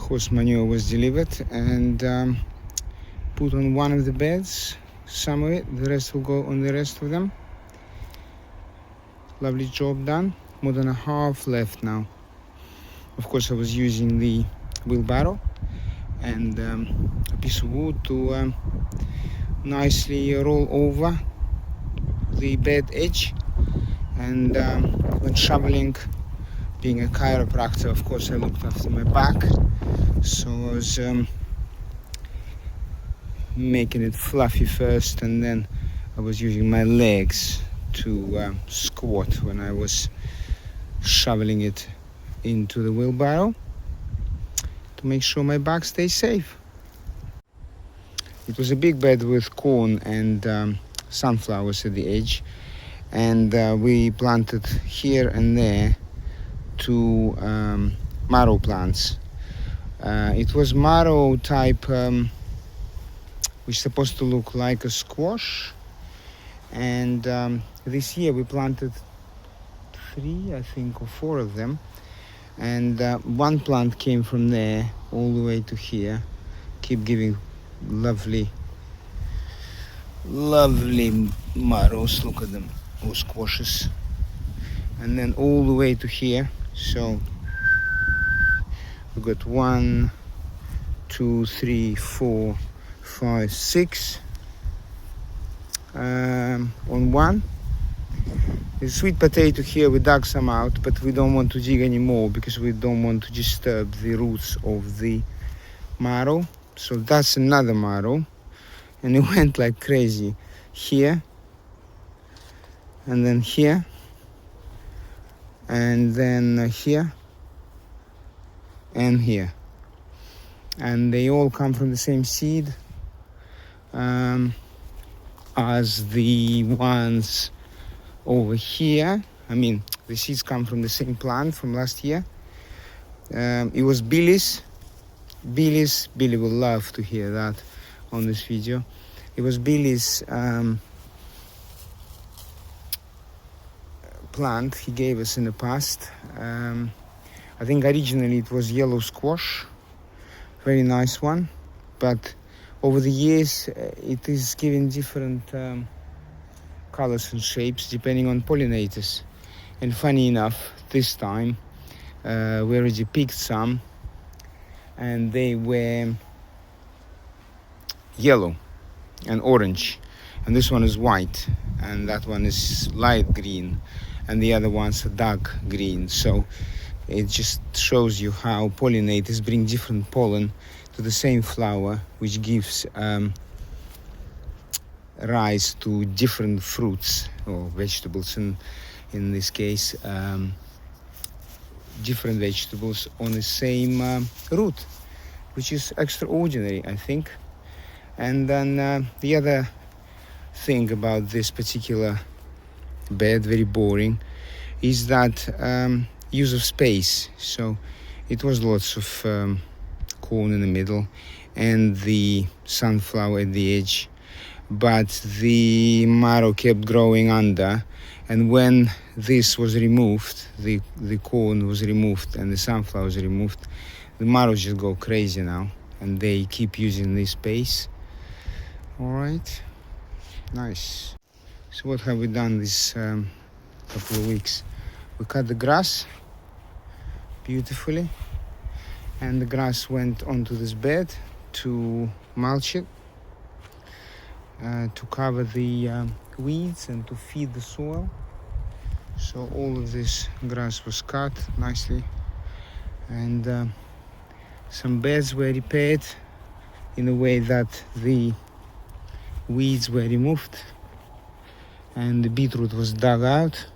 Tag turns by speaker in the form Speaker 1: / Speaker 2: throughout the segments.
Speaker 1: horse manure was delivered and put on one of the beds, some of it, the rest will go on the rest of them. Lovely job done. More than a half left now. Of course I was using the wheelbarrow and a piece of wood to nicely roll over the bed edge. And when shoveling, being a chiropractor, of course I looked after my back, so I was making it fluffy first, and then I was using my legs to squat when I was shoveling it into the wheelbarrow to make sure my back stays safe. It was a big bed with corn and sunflowers at the edge, and we planted here and there 2 marrow plants. It was marrow type, which is supposed to look like a squash, and this year we planted 3, I think, or 4 of them, and one plant came from there all the way to here, keep giving lovely marrows. Look at them, or squashes, and then all the way to here. So we got 1, 2, 3, 4, 5, 6 on one. The sweet potato here, we dug some out, but we don't want to dig anymore because we don't want to disturb the roots of the marrow. So that's another marrow, and it went like crazy here, and then here, and then here, and here, and they all come from the same seed as the ones over here. I mean, the seeds come from the same plant from last year. It was Billy's. Billy will love to hear that on this video. It was Billy's plant he gave us in the past. I think originally it was yellow squash, very nice one, but over the years it is giving different colors and shapes depending on pollinators. And funny enough, this time we already picked some, and they were yellow and orange, and this one is white, and that one is light green, and the other ones are dark green. So it just shows you how pollinators bring different pollen to the same flower, which gives rise to different fruits or vegetables, and in this case different vegetables on the same root, which is extraordinary, I think. And then the other thing about this particular bed, very boring, is that use of space. So it was lots of corn in the middle and the sunflower at the edge, but the marrow kept growing under, and when this was removed, the corn was removed and the sunflower was removed, the marrows just go crazy now, and they keep using this space. All right, nice. So what have we done this couple of weeks? We cut the grass beautifully, and the grass went onto this bed to mulch it, to cover the weeds and to feed the soil. So all of this grass was cut nicely, and some beds were repaired in a way that the weeds were removed, and the beetroot was dug out,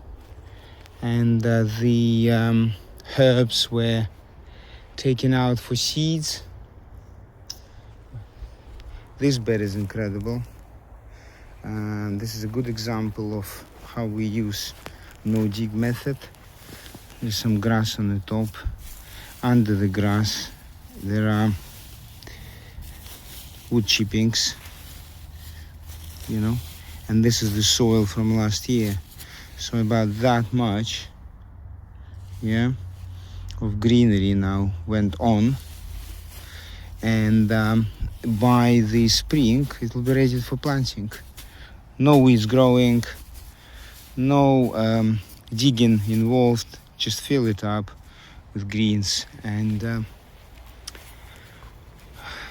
Speaker 1: and the herbs were taken out for seeds. This bed is incredible. This is a good example of how we use no-dig method. There's some grass on the top. Under the grass there are wood chippings, you know, and this is the soil from last year. So about that much, yeah, of greenery now went on, and by the spring it will be ready for planting. No weeds growing, no digging involved, just fill it up with greens and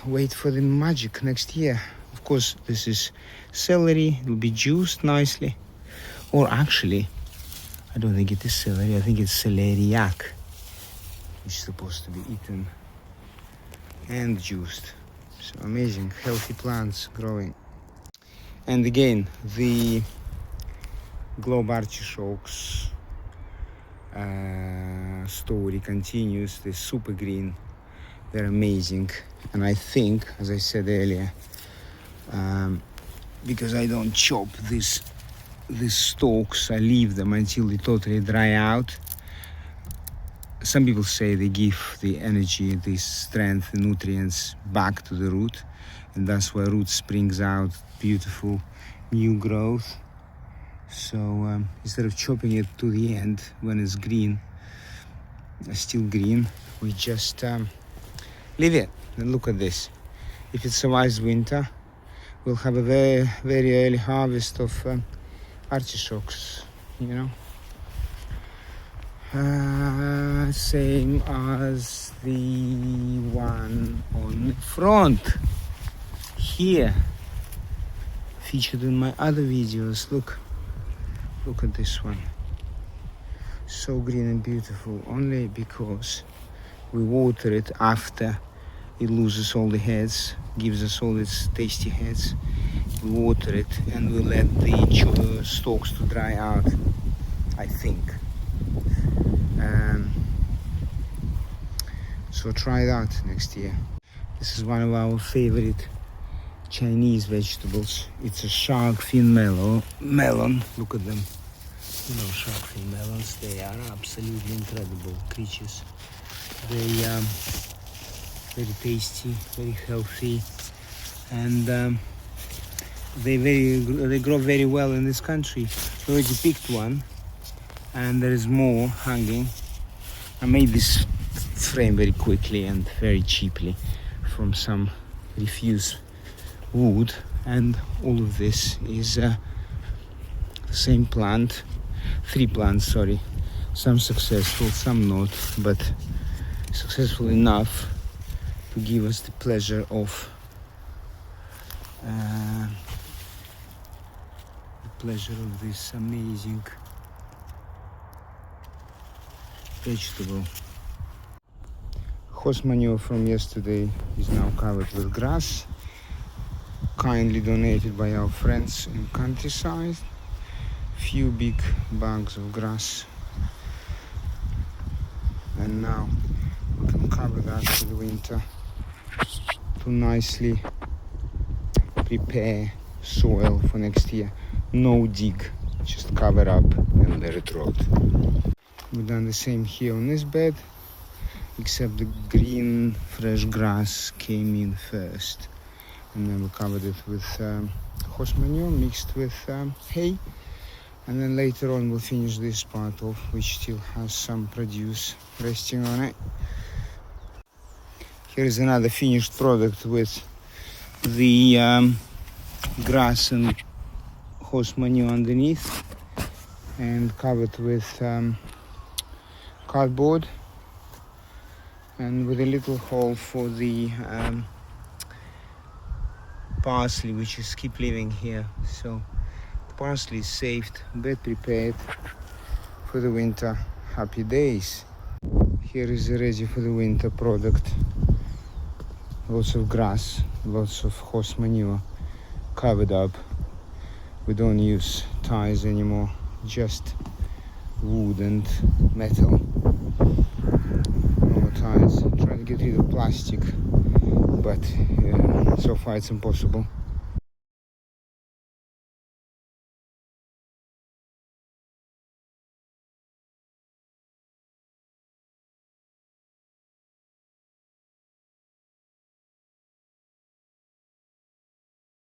Speaker 1: wait for the magic next year. Of course, this is celery, it will be juiced nicely, or actually I don't think it is celery, I think it's celeriac. It's supposed to be eaten and juiced. So amazing, healthy plants growing. And again, the globe artichokes story continues. They're super green, they're amazing. And I think, as I said earlier, because I don't chop these stalks, I leave them until they totally dry out. Some people say they give the energy, the strength, the nutrients back to the root, and that's why root springs out beautiful new growth. So instead of chopping it to the end when it's green, still green, we just leave it. And look at this. If it survives winter, we'll have a very, very early harvest of artichokes, you know. Same as the one on the front here, featured in my other videos. Look at this one, so green and beautiful, only because we water it after it loses all the heads, gives us all its tasty heads. We water it and we let the stalks to dry out, I think. So try that next year. This is one of our favorite Chinese vegetables. It's a shark fin melon. Look at them. You know, shark fin melons, they are absolutely incredible creatures. They are very tasty, very healthy, and they grow very well in this country. We already picked one, and there is more hanging. I made this frame very quickly and very cheaply from some refuse wood, and all of this is the same plant, 3 plants, sorry, some successful, some not, but successful enough to give us the pleasure of this amazing vegetable. Horse manure from yesterday is now covered with grass, kindly donated by our friends in countryside. Few big bags of grass, and now we can cover that for the winter to nicely prepare soil for next year. No dig, just cover up and let it rot. We've done the same here on this bed, except the green fresh grass came in first, and then we covered it with horse manure mixed with hay, and then later on we'll finish this part off, which still has some produce resting on it. Here is another finished product with the grass and horse manure underneath and covered with cardboard, and with a little hole for the parsley, which is keep living here. So the parsley is saved, bed prepared for the winter. Happy days. Here is the ready for the winter product. Lots of grass, lots of horse manure, covered up. We don't use ties anymore, just wood and metal. No more ties. Trying to get rid of plastic, but so far it's impossible.